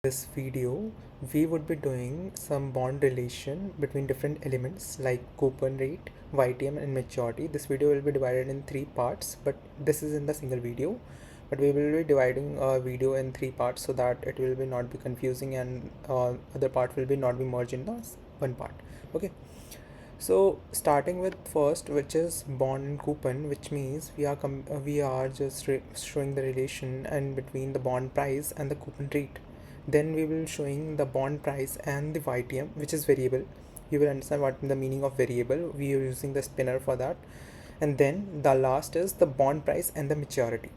This video we would be doing some bond relation between different elements like coupon rate, YTM and maturity. This video will be divided in three parts, but this is in the single video, but we will be dividing a video in three parts so that it will be not be confusing and other part will be not be merged in the one part. Okay, so starting with first, which is bond and coupon, which means we are just showing the relation and between the bond price and the coupon rate. Then we will showing the bond price and the YTM, which is variable. You will understand what the meaning of variable. We are using the spinner for that. And then the last is the bond price and the maturity.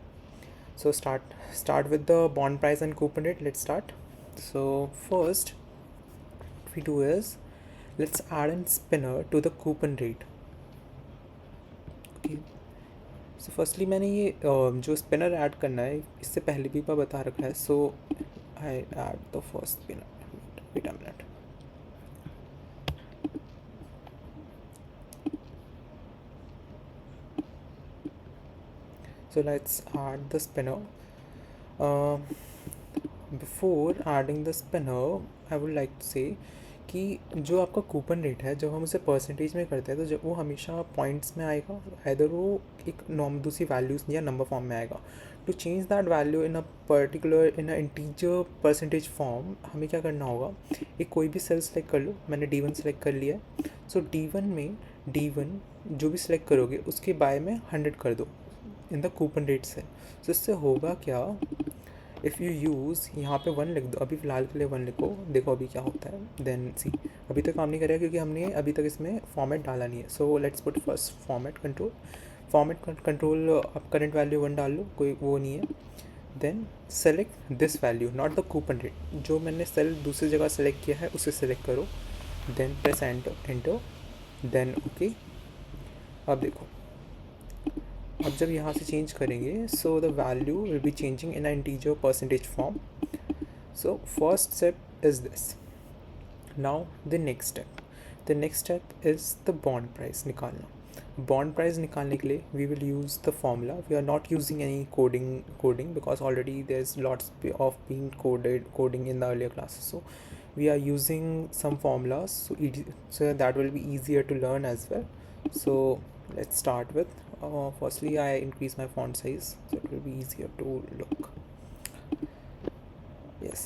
So start with the bond price and coupon rate. Let's start. So first what we do is let's add in spinner to the coupon rate. Okay. So firstly मैंने ये जो spinner add करना है इससे पहले भी बता रखा है. So I add the first spinner. Wait a minute. So let's add the spinner. Before adding the spinner, I would like to say कि जो आपका कूपन रेट है जब हम उसे परसेंटेज में करते हैं तो जब वो हमेशा पॉइंट्स में आएगा, इधर वो एक दूसरी वैल्यूज़ या नंबर फॉर्म में आएगा. To change that value in a particular in a integer percentage form हमें क्या करना होगा, एक कोई भी सेल सेलेक्ट कर लो. मैंने D1 सेलेक्ट कर लिया है. सो D1 में D1 जो भी सिलेक्ट करोगे उसके बाय में 100 कर दो इन द कूपन रेट से. तो इससे होगा क्या, इफ़ यू यूज़ यहाँ पे 1 लिख दो, अभी फ़िलहाल के लिए 1 लिखो, देखो अभी क्या होता है. देन सी अभी तक काम नहीं करेगा क्योंकि हमने अभी तक इसमें फॉर्मेट डाला नहीं है. So let's put first format control. अब करंट वैल्यू 1 डाल लो, कोई वो नहीं है. Then select this value not the coupon rate. जो मैंने सेल दूसरी जगह सेलेक्ट किया है उसे सेलेक्ट करो. Then press enter. Then okay. अब देखो, अब जब यहाँ से चेंज करेंगे so the value will be changing in a integer percentage form. So first step is this. Now the next step is the bond price निकालना. Bond price निकालने के लिए we will use the formula. We are not using any coding because already there is lots of being coding in the earlier classes. So we are using some formulas so that will be easier to learn as well. So let's start with firstly I increase my font size so it will be easier to look. Yes,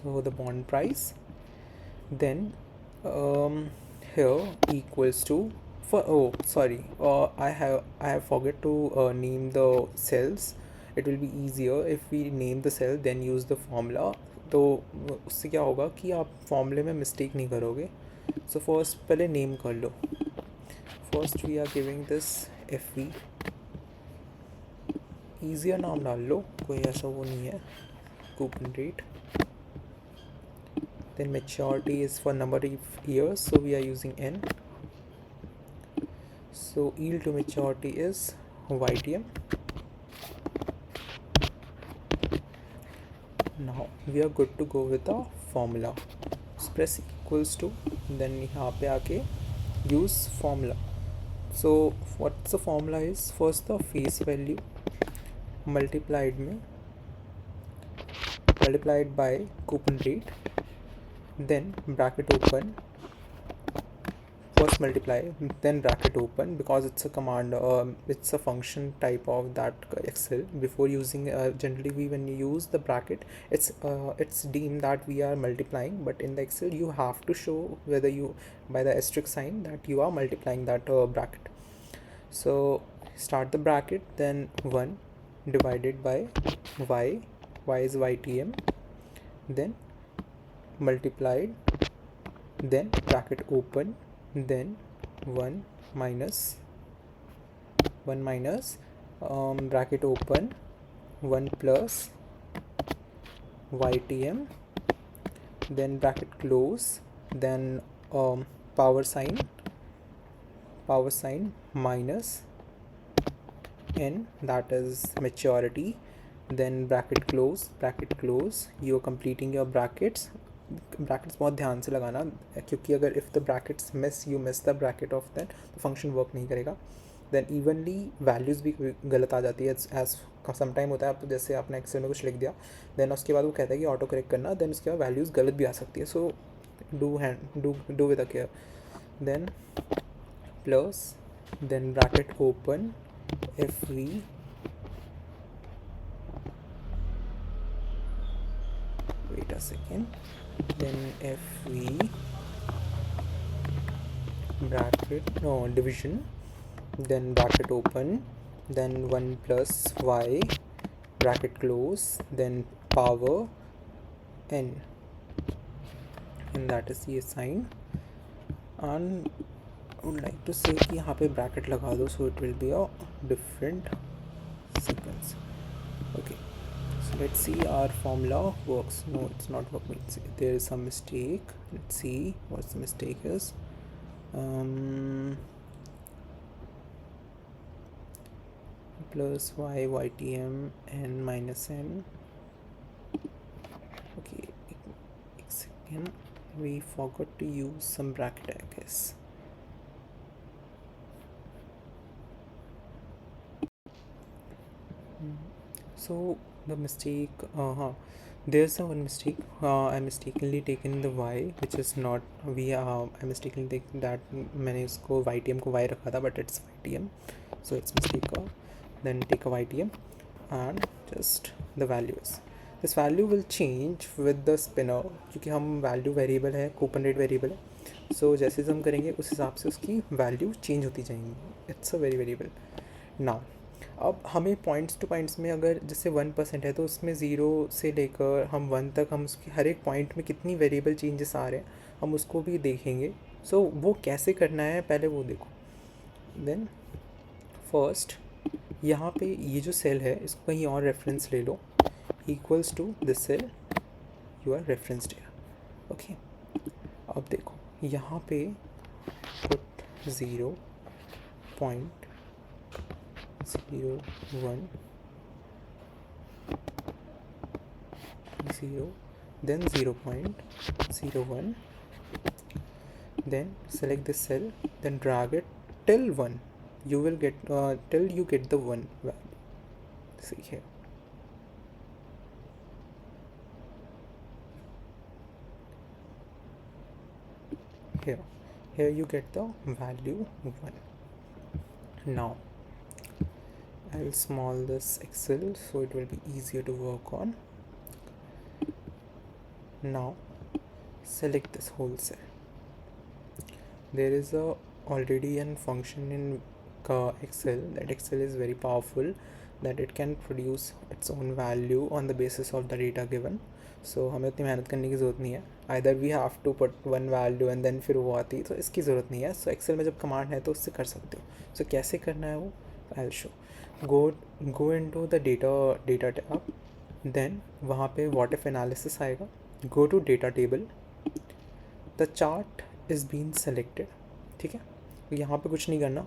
so the bond price, then here equals to I have forget to name the cells. It will be easier if we name the cell then use the formula. तो उससे क्या होगा कि आप फॉर्मूले में mistake नहीं करोगे. सो फर्स्ट पहले नेम कर लो. First we are giving this FV. Easier नाम डाल लो, कोई ऐसा वो नहीं है. Coupon rate. Then maturity is for number of years so we are using N. So yield to maturity is YTM. Now we are good to go with the formula. Press equals to, then यहाँ पे आके use formula. So what's the formula is, first the face value multiplied by coupon rate, then bracket open, first multiply then bracket open because it's a command, it's a function type of that Excel. Before using generally when you use the bracket it's deemed that we are multiplying, but in the Excel you have to show whether you by the asterisk sign that you are multiplying that bracket. So start the bracket, then 1 divided by y is YTM, then multiplied, then bracket open, then 1 minus bracket open 1 plus YTM, then bracket close, then power sign minus N, that is maturity, then bracket close. You are completing your brackets. बहुत ध्यान से लगाना क्योंकि अगर if the brackets miss the bracket of that तो function work नहीं करेगा. Then evenly values भी गलत आ जाती है एज सम टाइम होता है। आप जैसे आपने एक्सेल में कुछ लिख दिया, देन उसके बाद वो कहता है कि ऑटो करेक्ट करना, देन उसके बाद वैल्यूज़ गलत भी आ सकती है। So do with a care. Then plus, then bracket open, F V, wait a second, then fv bracket, no, division, then bracket open, then 1 plus y bracket close, then power n, and that is the assign. And I would like to say कि यहाँ पे bracket लगा दो, so it will be a different sequence. Okay, so let's see our formula works. No, it's not working. There is some mistake. Let's see what the mistake is. Plus y ytm n minus n. Okay, एक second, we forgot to use some bracket, I guess. So the mistake, there's a one mistake. I mistakenly taken the y, which is not we. I mistakenly taken that, मैंने इसको ytm को y रखा था, but it's ytm, so it's mistake. Then take a ytm and just the values. This value will change with the spinner, क्योंकि हम value variable है, coupon rate variable है, सो जैसे हम करेंगे उस हिसाब से उसकी वैल्यू चेंज होती जाएंगी. It's a variable. नाउ अब हमें पॉइंट्स टू पॉइंट्स में अगर जैसे 1% है तो उसमें 0 से लेकर हम 1 तक हम उसकी हर एक पॉइंट में कितनी वेरिएबल चेंजेस आ रहे हैं हम उसको भी देखेंगे. सो वो कैसे करना है पहले वो देखो. देन फर्स्ट यहाँ पे ये जो सेल है इसको कहीं और रेफरेंस ले लो, equals to this cell you are referenced here. Okay, अब देखो यहाँ पे put 0.01, then 0.01, then select this cell, then drag it till 1. You will get till you get the 1 value. See here. Here you get the value 1. Now I'll small this Excel so it will be easier to work on. Now select this whole cell. There is a already an function in Excel. That Excel is very powerful, that it can produce its own value on the basis of the data given. So हमें उतनी मेहनत करने की ज़रूरत नहीं है. Either we have to put one value and then फिर वो आती है, तो इसकी ज़रूरत नहीं है. So Excel में जब कमांड है तो उससे कर सकते हो. So कैसे करना है वो I'll show. Go into the data tab. Then वहाँ पे what if analysis आएगा. Go to data table. The chart is being selected. ठीक है, यहाँ पे कुछ नहीं करना.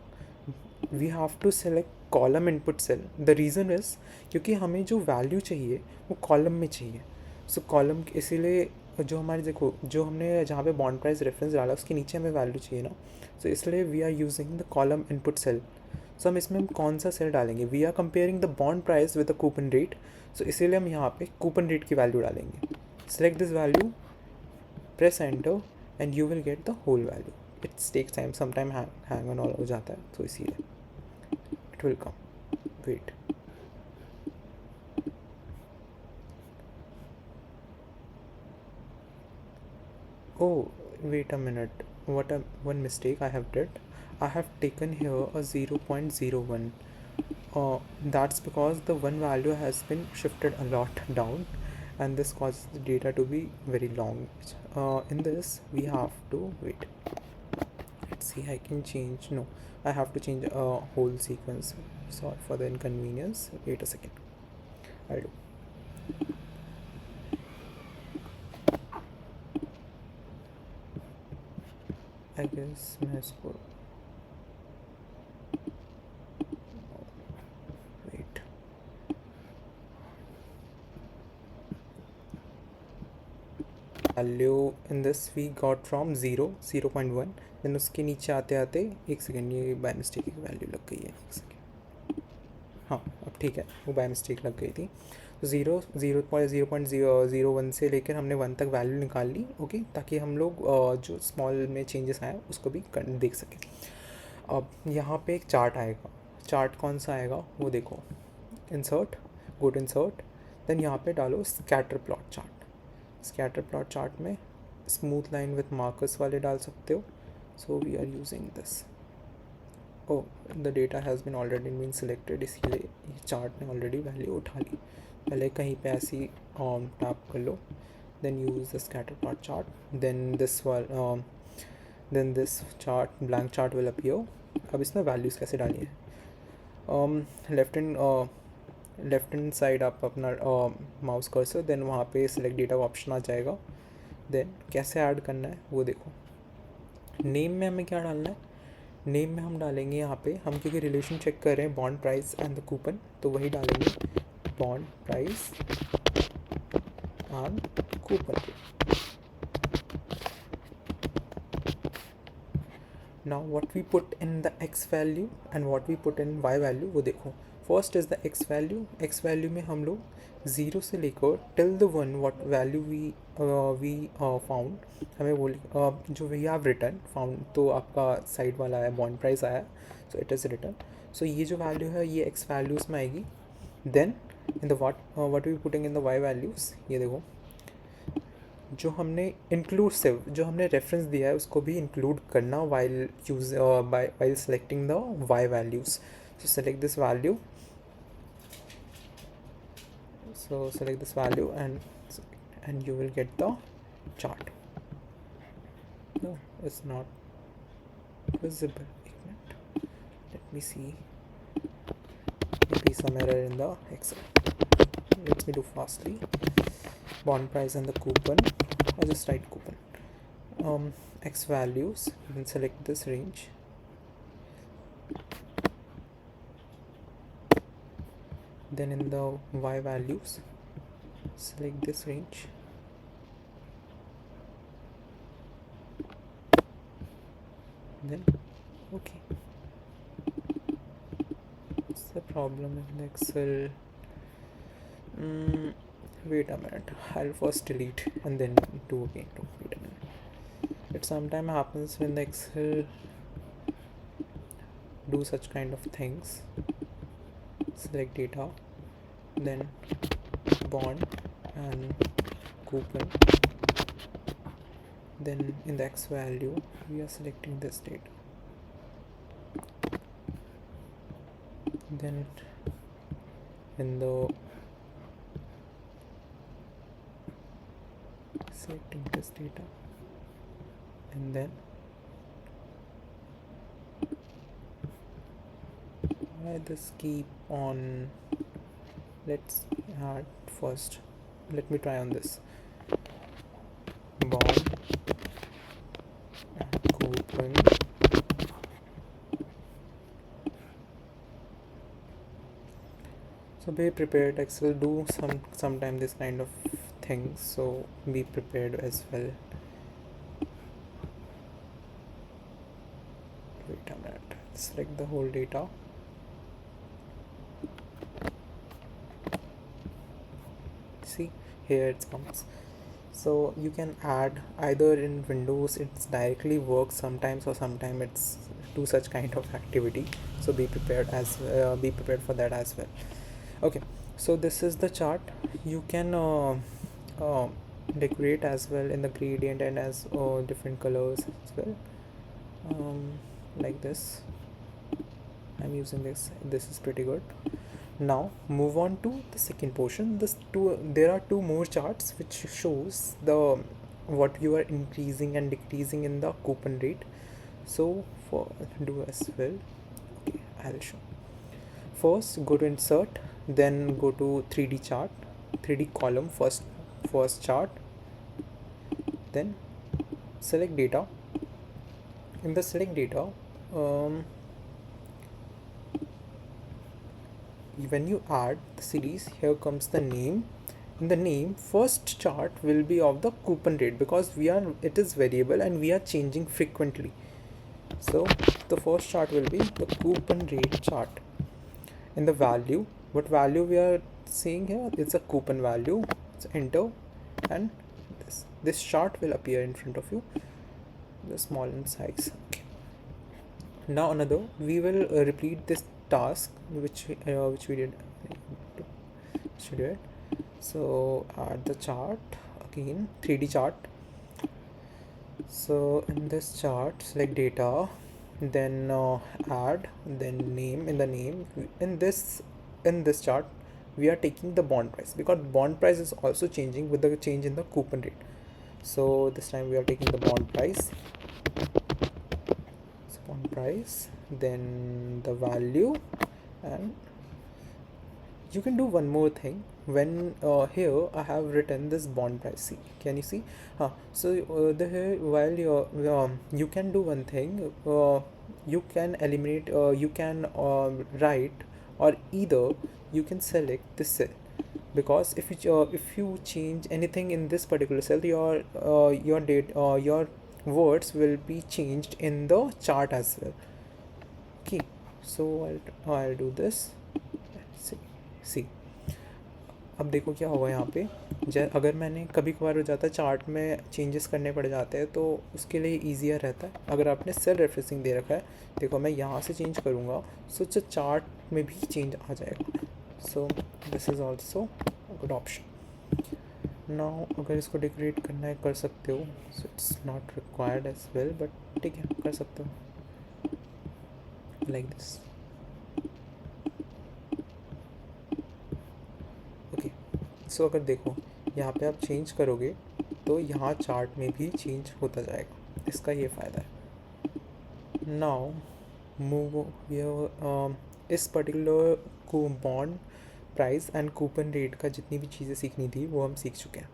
We have to select column input cell. The reason is क्योंकि हमें जो वैल्यू चाहिए वो कॉलम में चाहिए. सो कॉलम इसीलिए जो हमारे देखो जो हमने जहाँ पे बॉन्ड प्राइस रेफरेंस डाला उसके नीचे हमें वैल्यू चाहिए ना. सो इसलिए we are using the column input cell. So हम इसमें हम कौन सा सेल डालेंगे, we are comparing the bond price with the coupon rate. So इसीलिए हम यहाँ पे कूपन रेट की वैल्यू डालेंगे. Select this value, press enter and you will get the whole value. It's takes time, sometime hang on हो जाता है, तो इसीलिए it will come. Wait. Oh, wait a minute. One mistake I have did. I have taken here a 0.01. That's because the one value has been shifted a lot down, and this causes the data to be very long. In this, we have to wait. Let's see, I can change. No, I have to change a whole sequence. Sorry for the inconvenience. Wait a second. I'll do. I guess मैं इसको wait. Value in this we got from 0.1, then उसके नीचे आते आते, एक second, ये by mistake की value लग गई है, एक सेकेंड, हाँ अब ठीक है, वो बाय मिस्टेक लग गई थी। तो 0.0.001 से लेकर हमने 1 तक वैल्यू निकाल ली, ओके, ताकि हम लोग जो स्मॉल में चेंजेस आए उसको भी देख सकें। अब यहाँ पे एक चार्ट आएगा, चार्ट कौन सा आएगा वो देखो, insert, go to insert, then यहाँ पे डालो scatter plot chart. Scatter plot chart में स्मूथ लाइन विथ मार्कर्स वाले डाल सकते हो, so we are using this. Oh the data has been already been selected, इसीलिए ये चार्ट ने ऑलरेडी वैल्यू उठा ली। पहले कहीं पे ऐसी टैप कर लो, then use the scatter plot chart, then this chart, blank chart will appear. अब इसमें वैल्यूज़ कैसे डाली है, लेफ्ट हैंड साइड आप अपना माउस कर्सर, देन वहाँ पे सिलेक्ट डेटा ऑप्शन आ जाएगा, देन कैसे ऐड करना है वो देखो। नेम में हमें क्या डालना है, नेम में हम डालेंगे यहाँ पे, हम क्योंकि रिलेशन चेक कर रहे हैं bond price and the coupon, तो वही डालेंगे bond price and coupon. Now what we put in the x value and what we put in y value वो देखो। First is the x value, x value में हम लोग 0 से लेकर till the 1 what value we found, हमें वो जो वी हैव रिटर्न फाउंड, तो आपका साइड वाला है बॉन्ड प्राइस आया, सो इट इज़ रिटर्न, सो ये जो वैल्यू है ये एक्स वैल्यूज़ में आएगी। Then in the what we putting in the y values, ये देखो जो हमने इंक्लूसिव, जो हमने रेफरेंस दिया है उसको भी इंक्लूड करना while use while selecting the Y values. So select this value, so select this value and you will get the chart. No, it's not visible. एक minute, let me see, maybe some error in the Excel. Let me do fastly. Bond price and the coupon, or just write coupon, x values, then select this range, then in the y values select this range, then okay. What's the problem in the Excel? Wait a minute, I'll first delete and then do again. Wait a minute, it sometimes happens when the Excel do such kind of things. Select data, then bond and coupon, then in the x value we are selecting this data, then in the selecting this data, and then why this keep on, let's add first, let me try on this bond and coupon, so be prepared. Excel do sometime this kind of things, so be prepared as well. Wait a minute, select the whole data, see here it comes. So you can add either in Windows, it's directly works sometimes, or sometimes it's do such kind of activity, so be prepared for that as well. Okay, so this is the chart. You can decorate as well in the gradient and as different colors as well, like this. I'm using this is pretty good. Now move on to the second portion. There are two more charts which shows the what you are increasing and decreasing in the coupon rate. So for do as well. Okay, I'll show. First go to insert, then go to 3D chart, 3D column, first chart, then select data. In the select data, when you add the series, here comes the name in the name, first chart will be of the coupon rate, because it is variable and we are changing frequently. So the first chart will be the coupon rate chart. In the value, what value we are seeing here, it's a coupon value. So enter, and this chart will appear in front of you, the small in size. Okay. Now another, we will repeat this task which we did. So add the chart again, 3D chart. So in this chart, select data, then add, then name. In the name, in this chart, we are taking the bond price, because bond price is also changing with the change in the coupon rate. So this time we are taking the bond price. So bond price, then the value, and you can do one more thing. When here I have written this bond price, see, can you see? While you can do one thing, you can eliminate, you can write, or either you can select this cell, because if you change anything in this particular cell, your date your words will be changed in the chart as well. Okay, so I'll do this. See, अब देखो क्या होगा यहाँ पे। अगर मैंने कभी कभार हो जाता है चार्ट में चेंजेस करने पड़ जाते हैं, तो उसके लिए ईजियर रहता है अगर आपने सेल रेफरेंसिंग दे रखा है। देखो मैं यहाँ से चेंज करूँगा, सो चार्ट में भी चेंज आ जाएगा। So this is also good option. Now अगर इसको डेकोरेट करना है कर सकते हो, so it's not required as well, but ठीक है कर सकते हो लाइक दिस। सो अगर देखो यहाँ पे आप चेंज करोगे तो यहाँ चार्ट में भी चेंज होता जाएगा, इसका ये फ़ायदा है। नाउ मूव इस पर्टिकुलर को bond price and coupon rate का जितनी भी चीज़ें सीखनी थी वो हम सीख चुके हैं,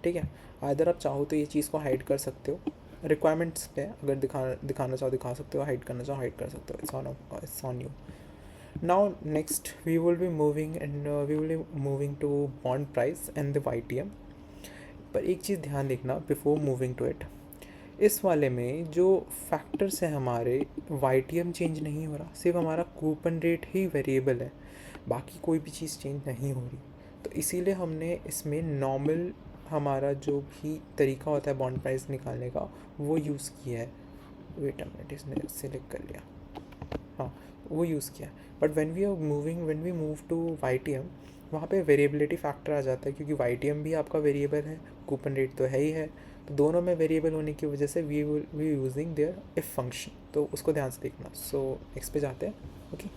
ठीक है। अगर आप चाहो तो ये चीज़ को हाइड कर सकते हो, रिक्वायरमेंट्स पे अगर दिखाना चाहो दिखा सकते हो, हाइड करना चाहो हाइड कर सकते हो, it's on you. Now next we will be moving to bond price and the YTM। पर एक चीज़ ध्यान देखना बिफोर मूविंग टू इट, इस वाले में जो फैक्टर्स हैं हमारे, YTM चेंज नहीं हो रहा, सिर्फ हमारा कूपन रेट ही वेरिएबल है, बाकी कोई भी चीज़ चेंज नहीं हो रही। तो इसीलिए हमने इसमें नॉर्मल हमारा जो भी तरीका होता है बॉन्ड प्राइस निकालने का वो यूज़ किया है। वेट अ मिनट, इसने सिलेक्ट कर लिया, हाँ वो यूज़ किया। But when we move to YTM, वहाँ पे वेरिएबिलिटी फैक्टर आ जाता है, क्योंकि YTM भी आपका वेरिएबल है, कूपन रेट तो है ही है, तो दोनों में वेरिएबल होने की वजह से we using there if function, तो उसको ध्यान से देखना। सो नेक्स्ट पे जाते हैं। Okay,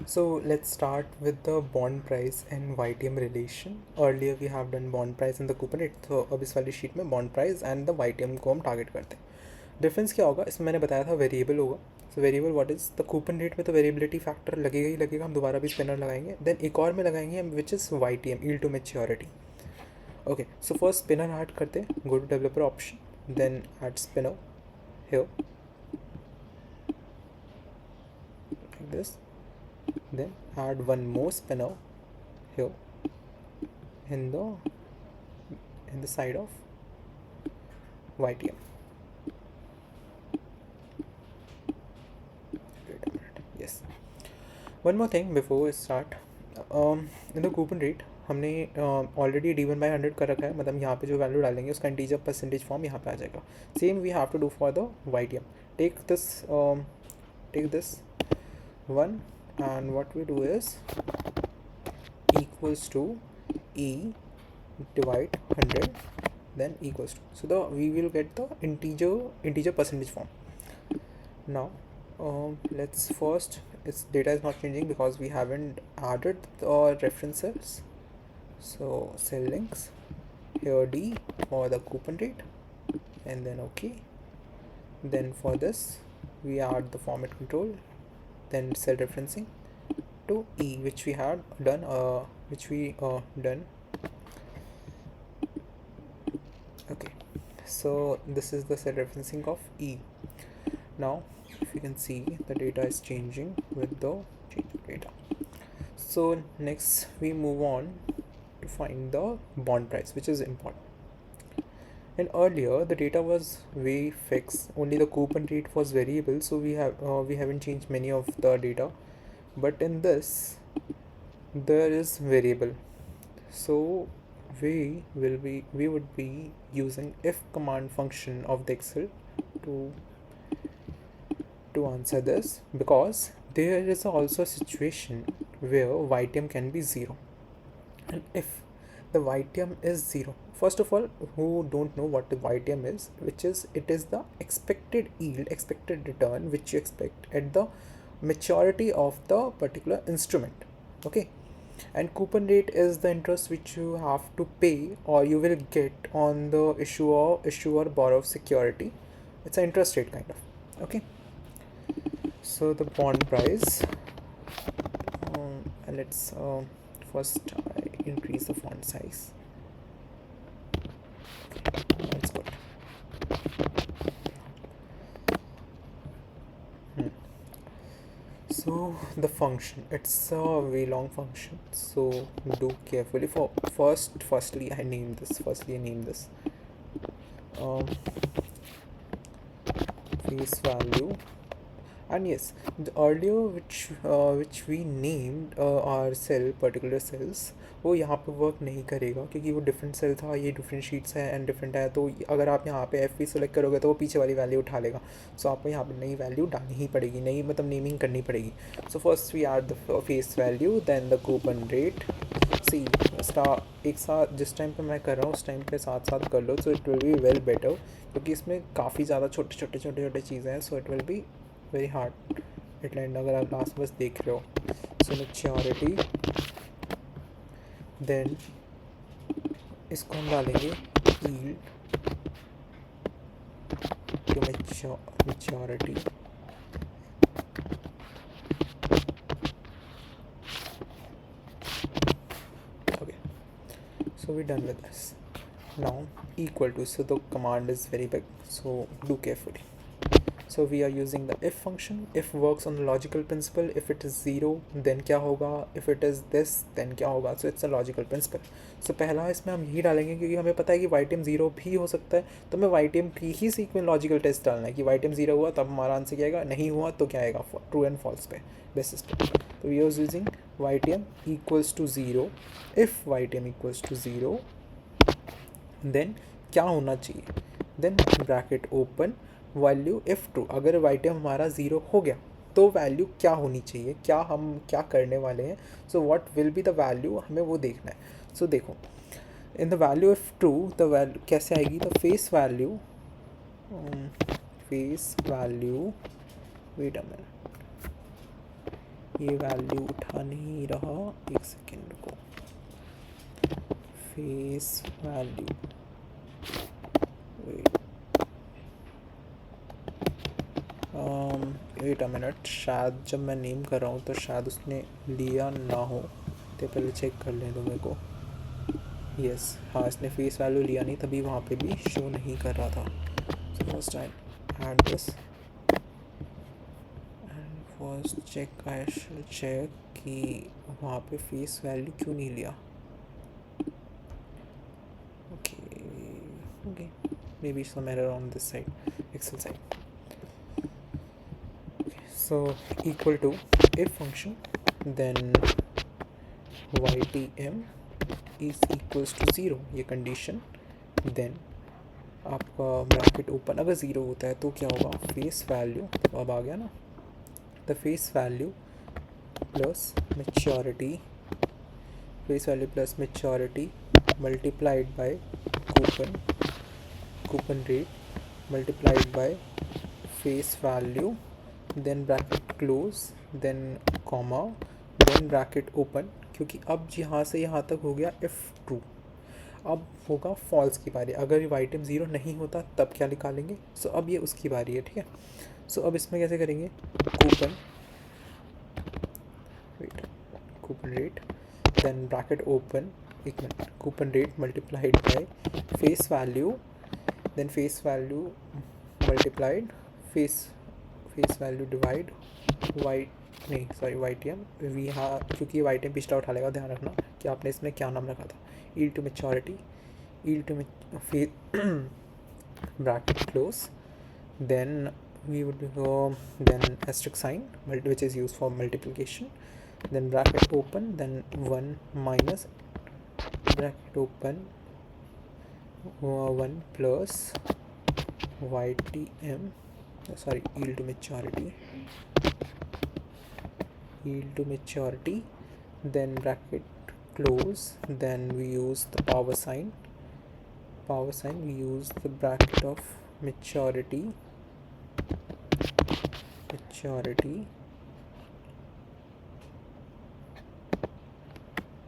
so let's start with the bond price and YTM relation. Earlier we have done bond price and the coupon rate, तो अब इस वाली शीट में bond price and the YTM को हम टारगेट करते हैं। डिफरेंस क्या होगा, इसमें मैंने बताया था वेरिएबल होगा। So variable what is the coupon rate में तो वेरिएबिलिटी फैक्टर लगेगा ही लगेगा, हम दोबारा भी स्पिनर लगाएंगे। देन एक और में लगाएंगे which is YTM, yield to maturity. Okay, so first spinner add करते हैं, go to developer option, then add spinner here like this, then add one more spinner here in the side of YTM। One more thing before start, in the coupon rate हमने already D1/100 कर रखा है, मतलब यहाँ पे जो value डालेंगे उसका इंटीजर परसेंटेज फॉर्म यहाँ पे आ जाएगा। Same we have to do for the YTM। Take this one and what we do is equals to E divide 100 then equals to, so we will get the integer percentage form. Now let's first, its data is not changing because we haven't added the references, so cell links here D for the coupon rate and then OK. Then for this we add the format control, then cell referencing to E, which we had done done. Okay, so this is the cell referencing of E. Now if you can see the data is changing with the change of data. So next we move on to find the bond price, which is important. And earlier the data was very fixed, only the coupon rate was variable, so we haven't changed many of the data. But in this there is variable, so we would be using if command function of the Excel to answer this, because there is also a situation where YTM can be 0. And if the YTM is 0, first of all, who don't know what the YTM is, which is, it is the expected yield, expected return which you expect at the maturity of the particular instrument. Okay, and coupon rate is the interest which you have to pay or you will get on the issue or borrow of security. It's an interest rate kind of. Okay, so the bond price, let's first increase the font size. That's good. So the function, it's a very long function, so do carefully. Firstly I name this face value. And yes, the earlier which we named our cell, particular cells, वो यहाँ पे work नहीं करेगा क्योंकि वो different cell था, ये different sheets है एंड डिफरेंट है. तो अगर आप यहाँ पे एफ सेलेक्ट करोगे तो वो पीछे वाली वैल्यू उठा लेगा. सो आपको यहाँ पे नई वैल्यू डालनी ही पड़ेगी, नई मतलब नेमिंग करनी पड़ेगी. So first we are the face value, then the coupon rate. सी एक साथ जिस टाइम पे मैं कर रहा हूँ उस टाइम पे साथ साथ कर लो, so it will be well better, क्योंकि इसमें काफ़ी ज़्यादा छोटे चीज़ें हैं. So it will be very hard at end अगर आप लास्ट बस देख रहे हो. सो मैच्योरिटी, देन इसको हम डालेंगे yield to maturity. Okay, so we're done with this. Now equal to, so the command is very big, so do carefully. So we are using the if function. If works on the logical principle. If it is 0 then क्या होगा, if it is this then क्या होगा. So it's a logical principle. So पहला इसमें हम यही डालेंगे क्योंकि हमें पता है कि YTM 0 भी हो सकता है, तो हमें YTM की ही सीक्वेंस लॉजिकल टेस्ट डालना है कि YTM 0 हुआ तब हमारा आंसर क्या आएगा, नहीं हुआ तो क्या आएगा, ट्रू एंड फॉल्स पे बेसिस पे. तो we are using YTM equals to 0. If YTM equals to 0 देन क्या होना चाहिए, then bracket open value if true. अगर YTM हमारा 0 हो गया तो वैल्यू क्या होनी चाहिए, हम क्या करने वाले हैं. So what will be the value, हमें वो देखना है. सो देखो, in the value if true the value कैसे आएगी, the face value wait a minute, ये वैल्यू उठा नहीं रहा, एक सेकेंड को. Face value, wait a minute, शायद जब मैं नेम कर रहा हूँ तो शायद उसने लिया ना हो, तो पहले चेक कर लें दो मेरे को. यस, हाँ इसने फेस वैल्यू लिया नहीं, तभी वहाँ पे भी शो नहीं कर रहा था. So first time add this and first check, I should check कि वहाँ पे फेस वैल्यू क्यों नहीं लिया. Okay maybe some error on this side, Excel side. So equal to if function, then YTM is equals to 0, ये condition. Then आपका bracket open, अगर 0 होता है तो क्या होगा, फेस वैल्यू, अब आ गया ना, the face value plus maturity, face value plus maturity multiplied by coupon rate multiplied by face value, then bracket close, then comma, then bracket open. क्योंकि अब यहाँ से यहाँ तक हो गया इफ़ ट्रू, अब होगा फॉल्स की बारी. अगर YTM 0 नहीं होता तब क्या निकालेंगे. सो अब ये उसकी बारी है, ठीक है. सो अब इसमें कैसे करेंगे, coupon rate, then bracket open, एक minute, coupon rate multiplied by face value, then face value multiplied face value divide नहीं सॉरी YTM वी हाँ, क्योंकि YTM पिछला उठा लेगा, ध्यान रखना कि आपने इसमें क्या नाम रखा था. yield to maturity, yield to bracket close, then we would go then asterisk sign which is used for multiplication, then bracket open, then 1 minus bracket open 1 plus YTM, sorry, yield to maturity, then bracket close, then we use the power sign, we use the bracket of maturity,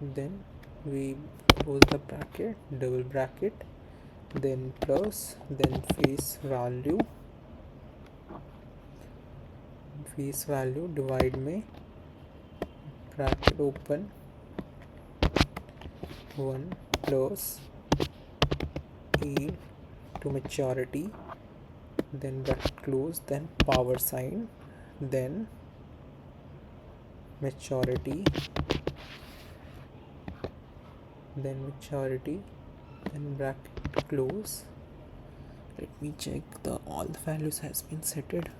then we close the bracket, double bracket, then plus, then face value divide में bracket open 1 plus e to maturity, then bracket close, then power sign, then maturity, then bracket close. Let me check all the values has been setted.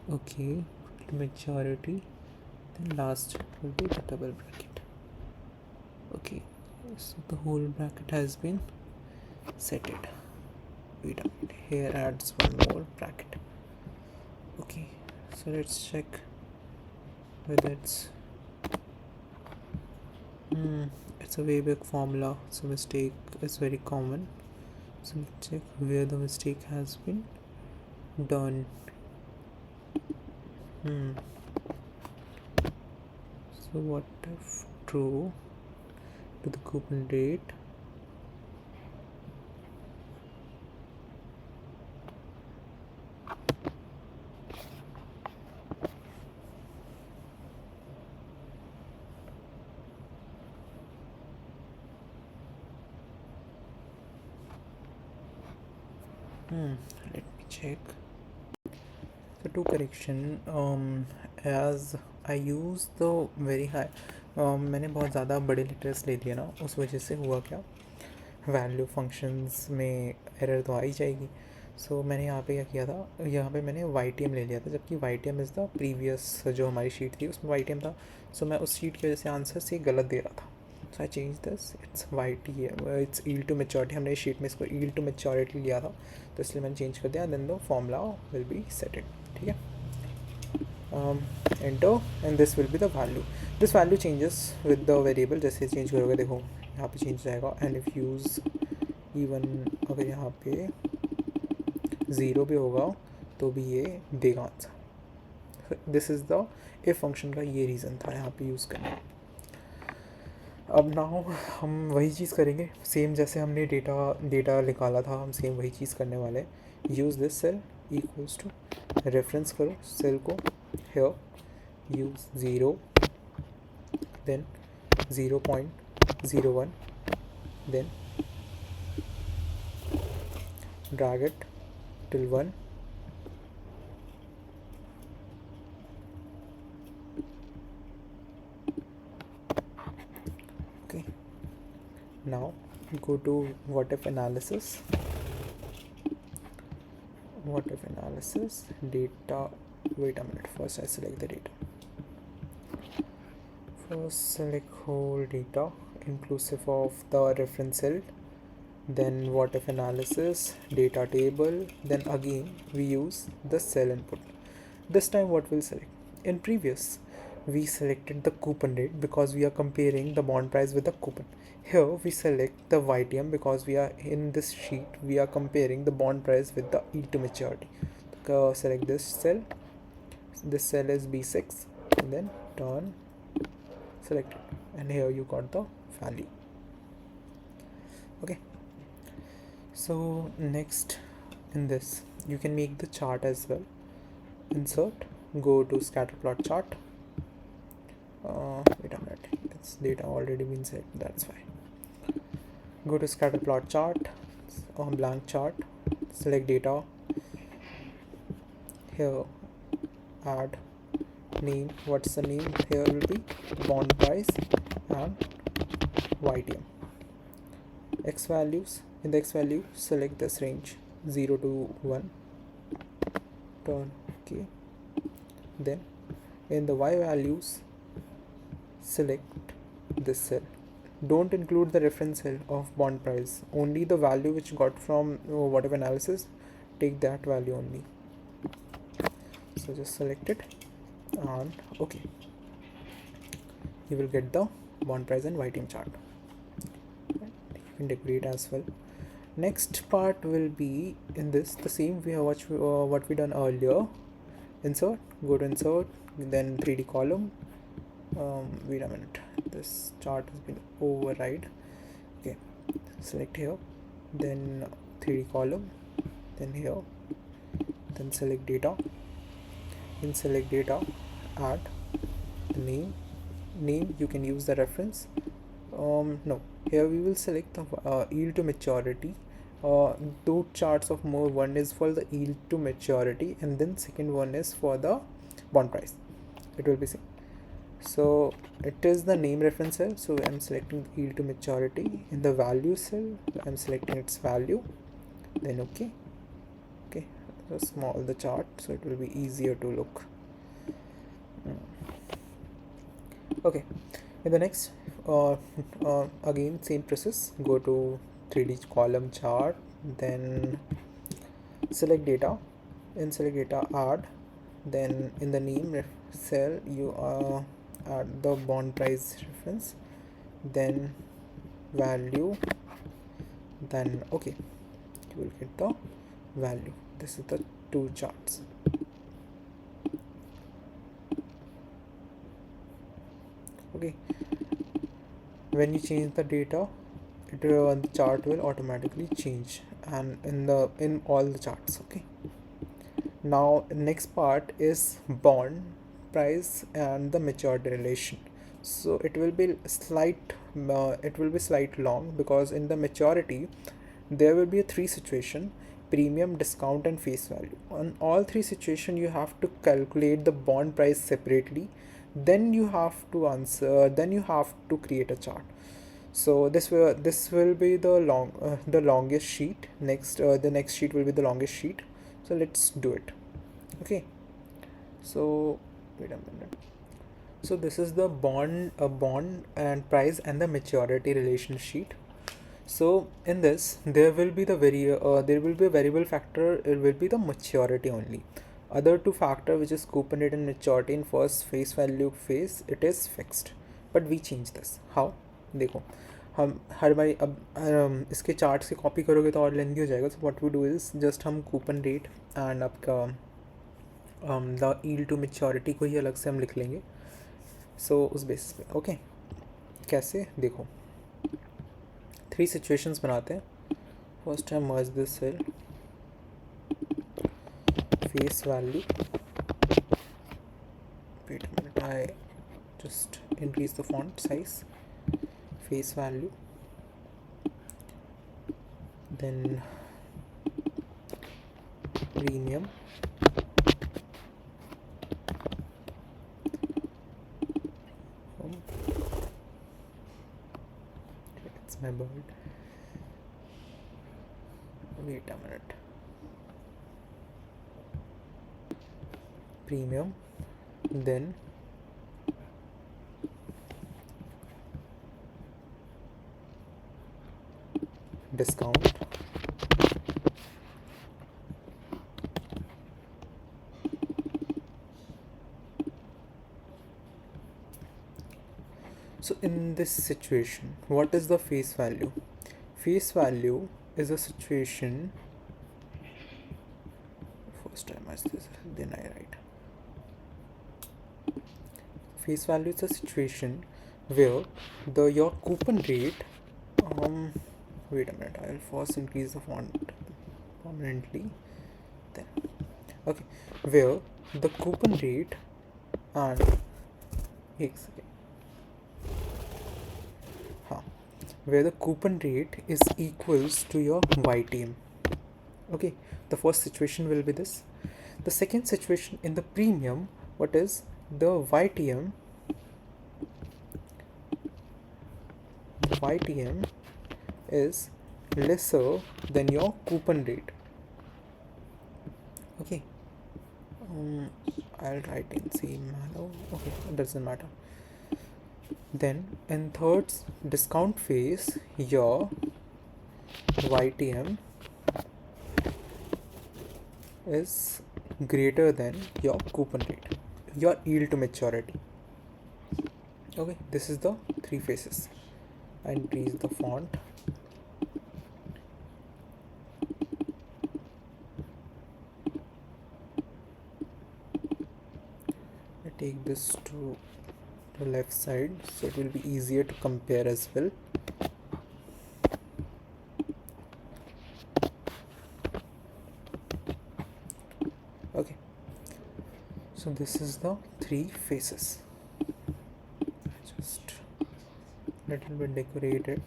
Okay, maturity, then last will be the double bracket. Okay, so the whole bracket has been setted. Wait a minute, here adds one more bracket. Okay, so let's check whether it's a way big formula, so mistake is very common. So let's check where the mistake has been done. So what if true to the coupon rate, let me check. So to correction, as I use the very high, मैंने बहुत ज़्यादा बड़े letters ले लिए ना, उस वजह से हुआ क्या, वैल्यू फंक्शंस में एरर तो आ ही जाएगी. सो मैंने यहाँ पे क्या किया था, यहाँ पे मैंने YTM ले लिया था, जबकि YTM इज़ द प्रीवियस जो हमारी शीट थी उसमें YTM था. सो मैं उस शीट की वजह से आंसर से गलत दे रहा था. So I change this, it's it's yield to maturity. हमने इस शीट में इसको yield to maturity लिया था, तो इसलिए मैंने चेंज कर दिया. Then the formula will be setted. ठीक है, enter and this will be the value. This value changes with the variable. जैसे चेंज करोगे देखो यहाँ पे चेंज जाएगा. एंड इफ़ यूज़ इवन अगर यहाँ पे 0 भी होगा तो भी ये देगा answer. This is the if function का ये रीज़न था यहाँ पे यूज़ करने. अब नाउ हम वही चीज़ करेंगे, सेम जैसे हमने डेटा निकाला था, हम सेम वही चीज़ करने वाले हैं. Use this cell equals to, reference करो सेल को, here use 0, then 0.01, then drag it till 1, okay. Now go to what if analysis, data. Wait a minute, first I select the data. First select whole data inclusive of the reference cell, then what if analysis, data table, then again we use the cell input. This time what we'll select, in previous we selected the coupon rate because we are comparing the bond price with the coupon. Here we select the YTM because we are in this sheet, we are comparing the bond price with the yield to maturity. Select this cell is B6, and then turn, select it, and here you got the value. Okay, so next in this you can make the chart as well. Insert, go to scatter plot chart. Wait a minute, it's data already been set, that's fine. Go to scatter plot chart, blank chart, select data. here add name. What's the name? Here will be bond price and YTM. X values, in the X value select this range 0 to 1, turn OK. Then in the Y values select this cell. Don't include the reference cell of bond price, only the value which got from whatever analysis, take that value only. So just select it and OK. You will get the bond price and YTM chart. You can decorate as well. Next part will be in this the same way what we done earlier. Insert, go to insert, then 3D column. Wait a minute, this chart has been override. Okay, select here, then 3D column, then here, then select data. In select data, add the name. You can use the reference. No, here we will select the yield to maturity. Two charts of more, one is for the yield to maturity and then second one is for the bond price. It will be same. So it is the name reference cell, so I'm selecting yield to maturity. In the value cell I'm selecting its value, then okay, so small the chart so it will be easier to look. Okay, in the next again same process, go to 3D column chart, then select data. In select data, add, then in the name cell you add the bond price reference, then value, then okay, you will get the value. This is the two charts. Okay, when you change the data, the chart will automatically change, and in all the charts. Okay, now next part is bond price and the maturity relation. So it will be slight long, because in the maturity there will be a three situation: premium, discount and face value. On all three situation you have to calculate the bond price separately, then you have to create a chart. So this will be the longest sheet. The next sheet will be the longest sheet, so let's do it. Okay, so wait a minute. So this is the bond and price and the maturity relation sheet. So in this there will be a variable factor. It will be the maturity only. Other two factor, which is coupon rate and maturity, in first face value phase, it is fixed, but we change this. How? देखो, हम हर बारी अब इसके chart से copy करोगे तो और lengthy हो जाएगा. So what we do is just हम कूपन रेट एंड आपका द यील्ड टू मैच्योरिटी को ही अलग से हम लिख लेंगे. सो उस बेसिस पे ओके. कैसे देखो, थ्री सिचुएशंस बनाते हैं. फर्स्ट है merge this cell, face value. Wait a minute, I just increase the font size. Face value, then premium, it's my bird. Wait a minute. Premium, then discount, so in this situation, what is the face value? Face value is a situation, first time as this, then I write. Face value is a situation where your coupon rate, wait a minute, I will first increase the font permanently, then okay, where the coupon rate and where the coupon rate is equals to your YTM. Okay, the first situation will be this. The second situation in the premium, what is the YTM? The YTM is lesser than your coupon rate. Okay, I'll write in same manner. Okay, it doesn't matter. Then in third discount phase, your YTM is greater than your coupon rate, your yield to maturity. Okay, this is the three phases. I increase the font. I take this to the left side so it will be easier to compare as well. Okay, so this is the three phases. Just little bit decorate it.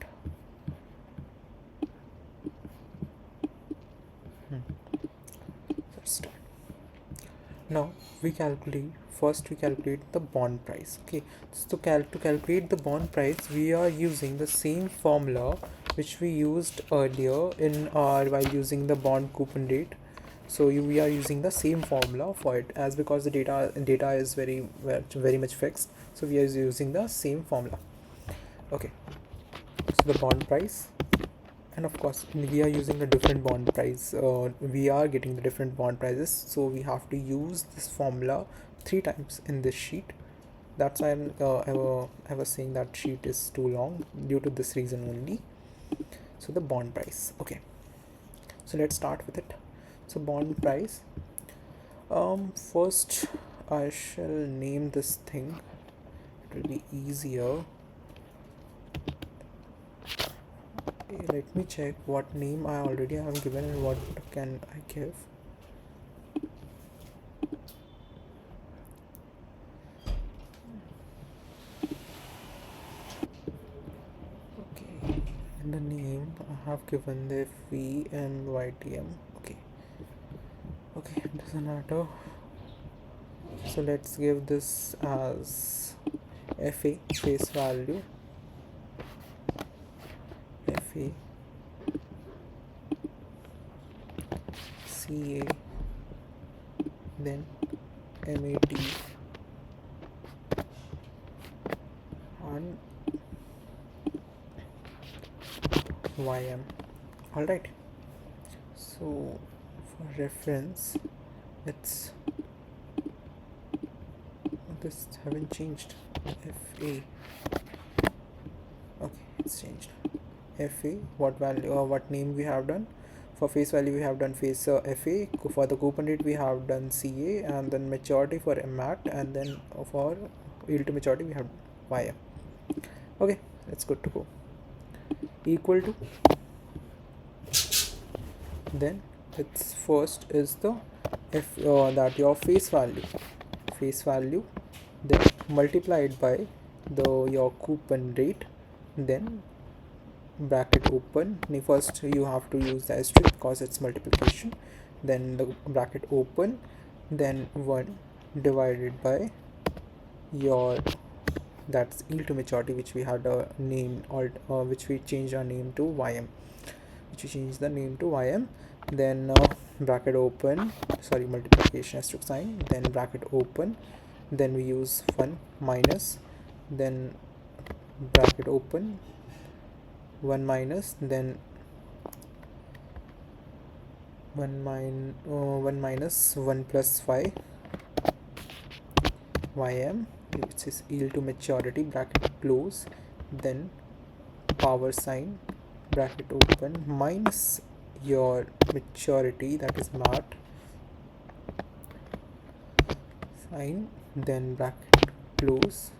Let's start. Now we calculate the bond price. Okay, so to calculate the bond price, we are using the same formula which we used earlier in while using the bond coupon rate. So we are using the same formula for it, as because the data is very much fixed, so we are using the same formula. Okay, so the bond price, and of course we are using a different bond price, we are getting the different bond prices, so we have to use this formula 3 times in this sheet. That's why I was saying that sheet is too long due to this reason only. So the bond price. Okay, so let's start with it. So bond price, first I shall name this thing, it will be easier. Let me check what name I already have given and what can I give. Okay, in the name I have given the FV and YTM. Okay, doesn't matter. So let's give this as FA, face value, FA, CA, then MAT, and YM. Alright, so for reference, it's this haven't changed. FA, okay, it's changed. FA, what value or what name we have done? For face value we have done face FA, for the coupon rate we have done CA, and then maturity for MAT, and then for yield to maturity we have YM. Okay, that's good to go. Equal to, then its first is the that your face value, then multiplied by your coupon rate, then bracket open. First you have to use the asterisk because it's multiplication, then the bracket open, then 1 divided by your, that's yield to maturity, which we had a name, or which we changed our name to YM, then bracket open, sorry, multiplication asterisk sign, then bracket open, then we use 1 minus, then bracket open, 1 minus, then 1 minus 1 plus 5 YM, which is yield to maturity, bracket close, then power sign, bracket open, minus your maturity, that is MAT, sign, then bracket close,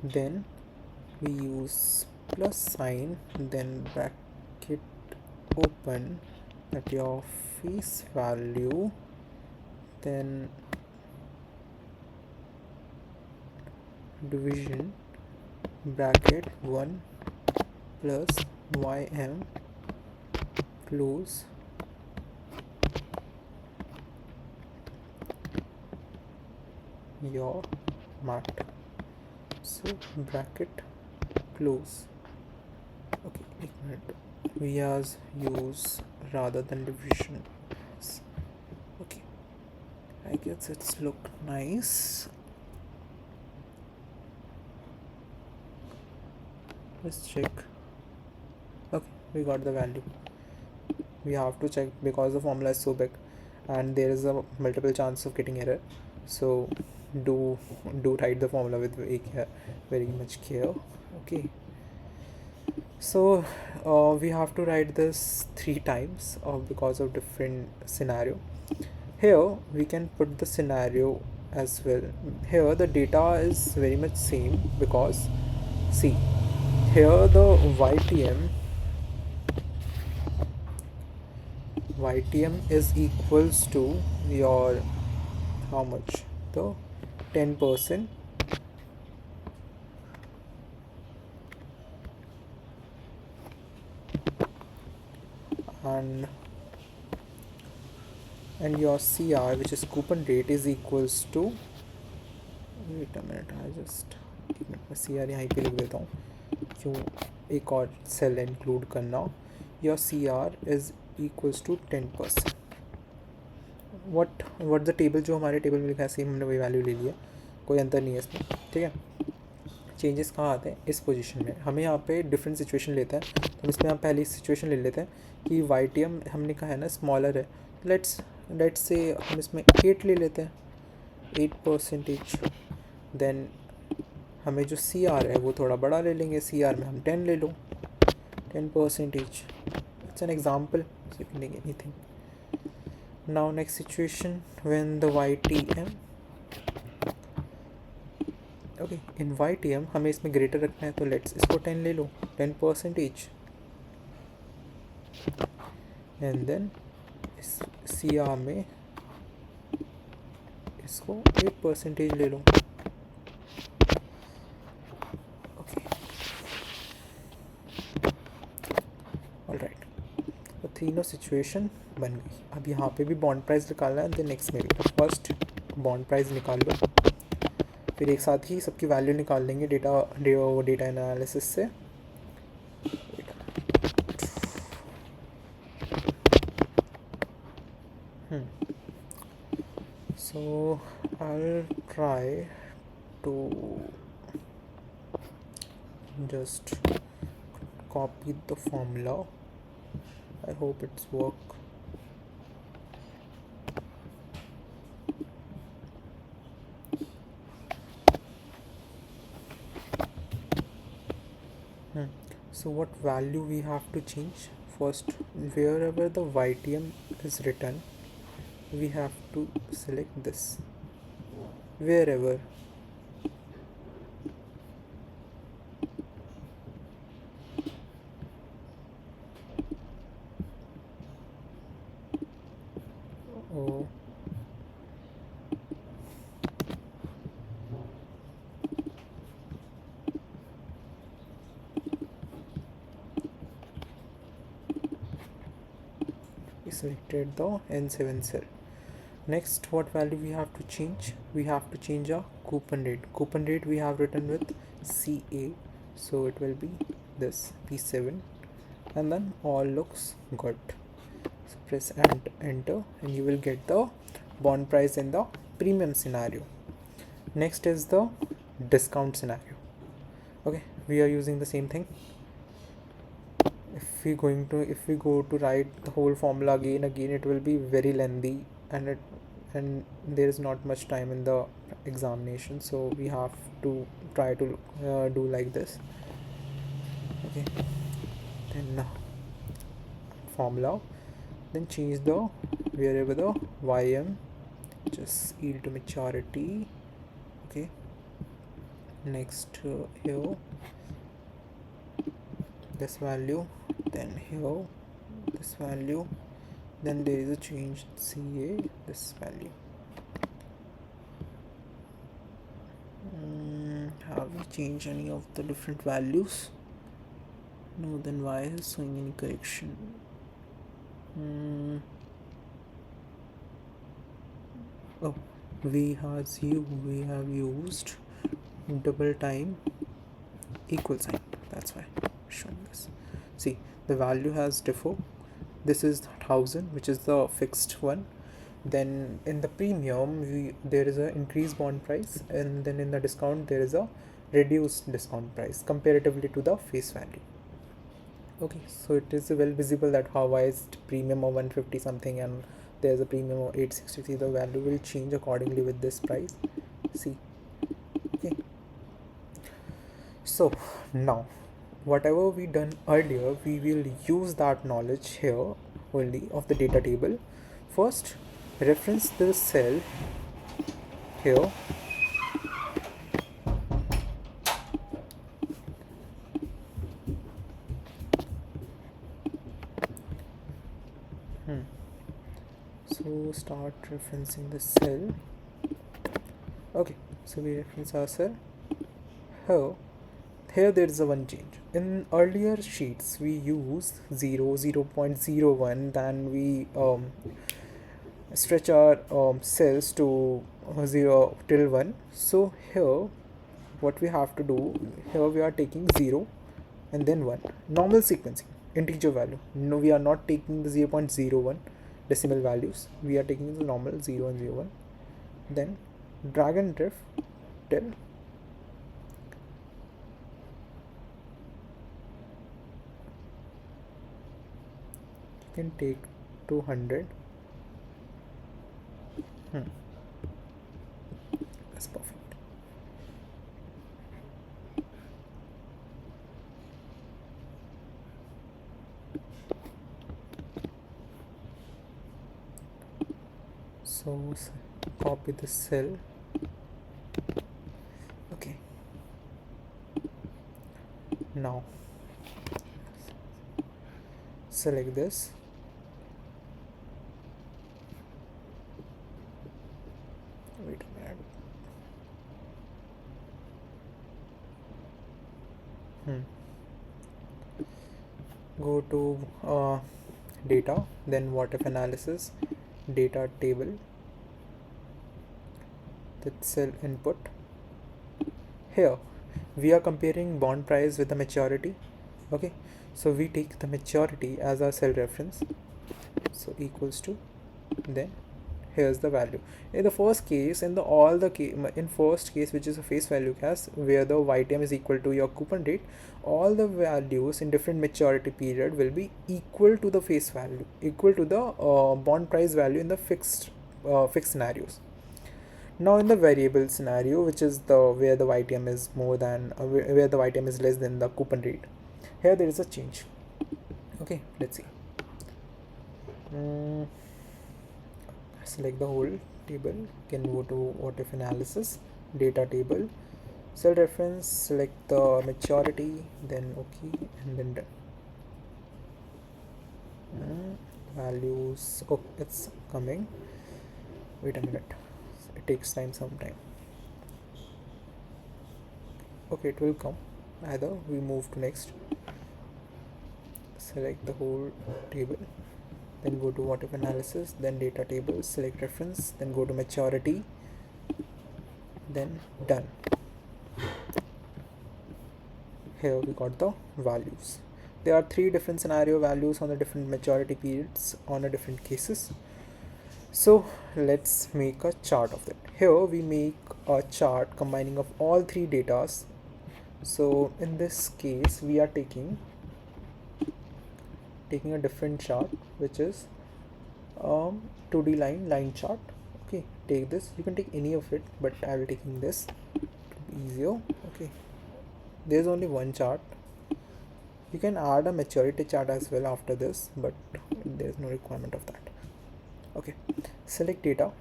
then we use plus sign, then bracket open, that your face value, then division, bracket 1 plus YM, close your mat. So bracket close. Okay, एक minute. We as use rather than division. Okay, I guess it's look nice. Let's check. Okay, we got the value. We have to check because the formula is so big and there is a multiple chance of getting error, so do write the formula with very much care. Okay, so we have to write this 3 times because of different scenario. Here we can put the scenario as well. Here the data is very much same because see here the YTM is equals to your how much, the 10%, and your CR, which is coupon rate, is equals to, wait a minute, I just CR यहाँ पे लिख देता हूँ क्यों एक और cell include करना. Your CR is equals to 10%. what the table जो हमारे टेबल में लिखा है सेम हमने वही वैल्यू ले लिया, कोई अंतर नहीं है इसमें. ठीक है, चेंजेस कहाँ आते हैं इस पोजीशन में. हमें यहाँ पे डिफरेंट सिचुएशन लेता है, तो हम इसमें हम पहली सिचुएशन ले लेते हैं कि YTM हमने कहा है ना स्मॉलर है. लेट्स से हम इसमें 8 ले लेते हैं, 8%. देन हमें जो CR है वो थोड़ा बड़ा ले लेंगे, CR में हम 10 ले लो, 10%. It's an example, anything. Now next situation, when the YTM, okay, in YTM हमें इसमें ग्रेटर रखना है, तो लेट्स इसको 10 ले लो, 10%. एंड देन इस CR में इसको 8% ले लो. ओके, ऑलराइट, तो तीनों सिचुएशन बन गई. अब यहाँ पे भी बॉन्ड प्राइस निकालना है. देन नेक्स्ट में भी फर्स्ट बॉन्ड प्राइस निकाल लो, फिर एक साथ ही सबकी वैल्यू निकाल लेंगे डेटा एनालिसिस से. So I'll try to just copy the formula. I hope it's work. So what value we have to change? First, wherever the YTM is written, we have to select this. Wherever. Oh. We selected the N7 cell. Next, what value we have to change? We have to change our coupon rate. Coupon rate we have written with CA, so it will be this P7, and then all looks good. So press and enter, and you will get the bond price in the premium scenario. Next is the discount scenario. Okay, we are using the same thing. If we go to write the whole formula again, it will be very lengthy, and there is not much time in the examination, so we have to try to do like this. Okay, then formula, then change the wherever the YM, just yield to maturity. Okay, next here this value, then here this value, then there is a change CA, this value. Have we changed any of the different values? No, then why is showing any correction? Mm, oh, we have used double time equal sign. That's why I'm showing this. See, the value has differ. This is 1000, which is the fixed one. Then in the premium, there is a increased bond price, and then in the discount there is a reduced discount price comparatively to the face value. Okay, so it is well visible that how why is premium of 150 something and there's a premium of 863. The value will change accordingly with this price. See, okay. So now, whatever we done earlier, we will use that knowledge here only of the data table. First, reference the cell here. So start referencing the cell. Okay, so we reference our cell here. Here there is a one change. In earlier sheets we use 0, 0.01, then we stretch our cells to 0 till 1. So here what we have to do, here we are taking 0 and then 1, normal sequencing, integer value. No, we are not taking the 0.01 decimal values, we are taking the normal 0 and 0 1. Then drag and drift till you can take 200. That's perfect. So copy the cell. Okay, now select this. Wait a minute. Go to data, then what if analysis, data table, the cell input. Here we are comparing bond price with the maturity. Okay, so we take the maturity as our cell reference, so equals to, then here's the value. In the first case, in first case, which is a face value case where the YTM is equal to your coupon rate, all the values in different maturity period will be equal to the face value, equal to the bond price value in the fixed scenarios. Now in the variable scenario, which is the where the YTM is more than where the YTM is less than the coupon rate, here there is a change. Okay, let's see. Select the whole table, can go to what if analysis, data table, cell reference, select the maturity, then okay, and then done. Values, oh, it's coming, wait a minute, it takes sometime. Okay, it will come. Either we move to next, select the whole table, then go to what if analysis, then data table, select reference, then go to maturity, then done. Here we got the values. There are 3 different scenario values on the different maturity periods on the different cases. So let's make a chart of it. Here we make a chart combining of all 3 datas. So in this case we are taking a different chart, which is 2D line chart. Okay, take this, you can take any of it, but I will taking this to be easier. Okay, there's only one chart. You can add a maturity chart as well after this, but there's no requirement of that. Okay, select data.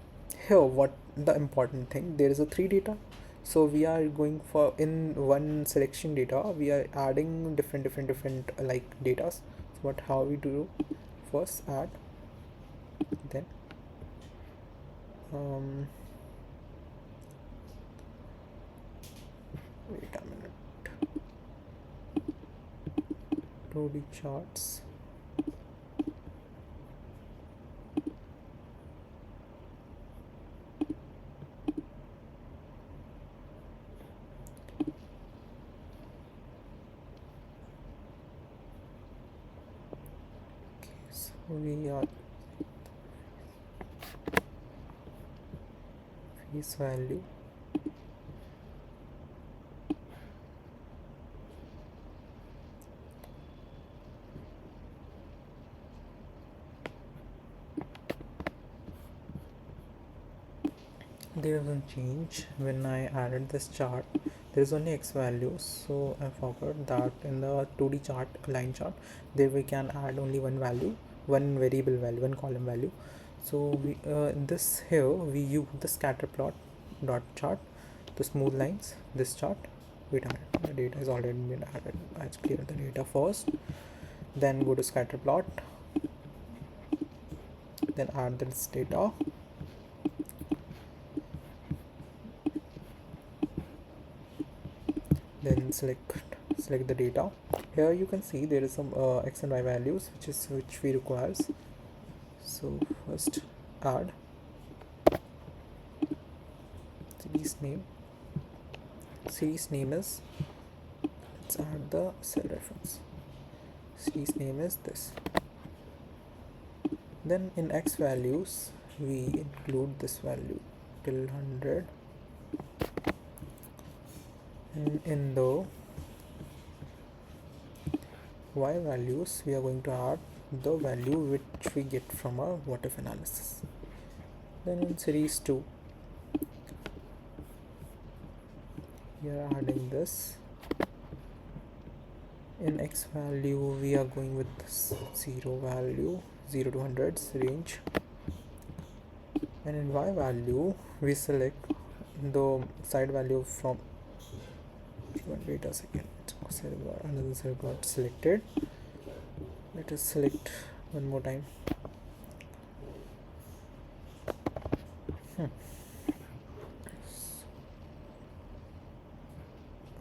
Here what the important thing, there is a 3 data, so we are going for, in one selection data we are adding different like datas. So what, how we do, first add, then wait a minute, 2D charts, we are face value there is a change when I added this chart. There is only x values, so I forgot that in the 2D chart, line chart, there we can add only one value, one variable value, one column value. So we in this here we use the scatter plot dot chart, the smooth lines, this chart. Wait a minute, the data is already been added. Let's clear the data first, then go to scatter plot, then add this data. Then select the data. Here you can see there is some x and y values which we requires. So first add series name. Series name is, let's add the cell reference. Series name is this. Then in x values we include this value till 100, and in the y values we are going to add the value which we get from our what if analysis. Then in series 2 we are adding this. In x value we are going with this 0 value, 0 to 100s range, and in y value we select the side value from, wait a second, another cell got selected. Let us select one more time.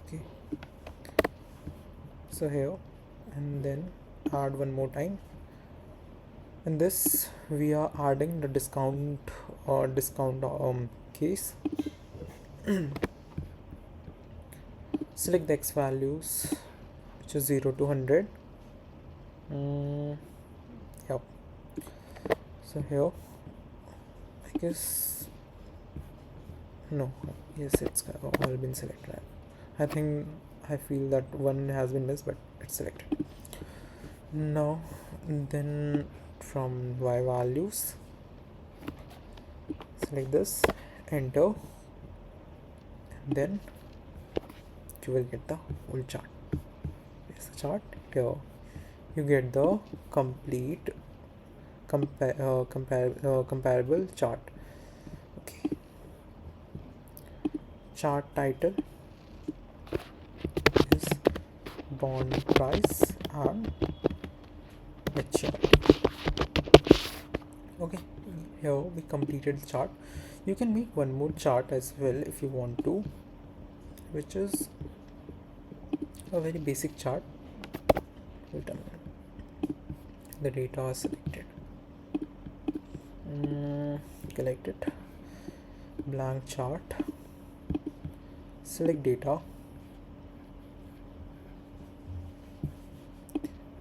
Okay, so here, and then add one more time. In this we are adding the discount case. Select the x values which is 0 to 100. Yep. So here I guess no, yes, it's all been selected. I feel that one has been missed, but it's selected now. Then from y values select this, enter, and then you will get the whole chart. Here's the chart. Here you get the complete comparable chart. Okay, chart title is bond price and maturity. Okay, here we completed the chart. You can make one more chart as well if you want to, which is a very basic chart. Wait a minute, the data is selected. Collect it, blank chart, select data,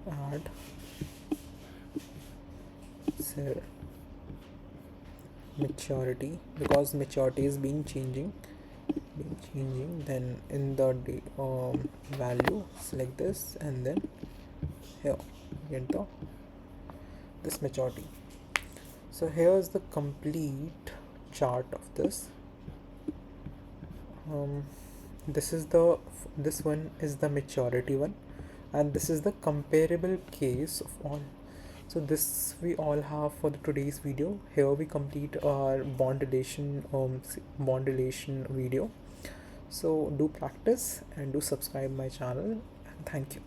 add cell maturity, because maturity is been changing. Then in the value select this, and then here get this maturity. So here's the complete chart of this. This one is the maturity one, and this is the comparable case of all. So this we all have for the today's video. Here we complete our bond relation video. So do practice and do subscribe my channel, and thank you.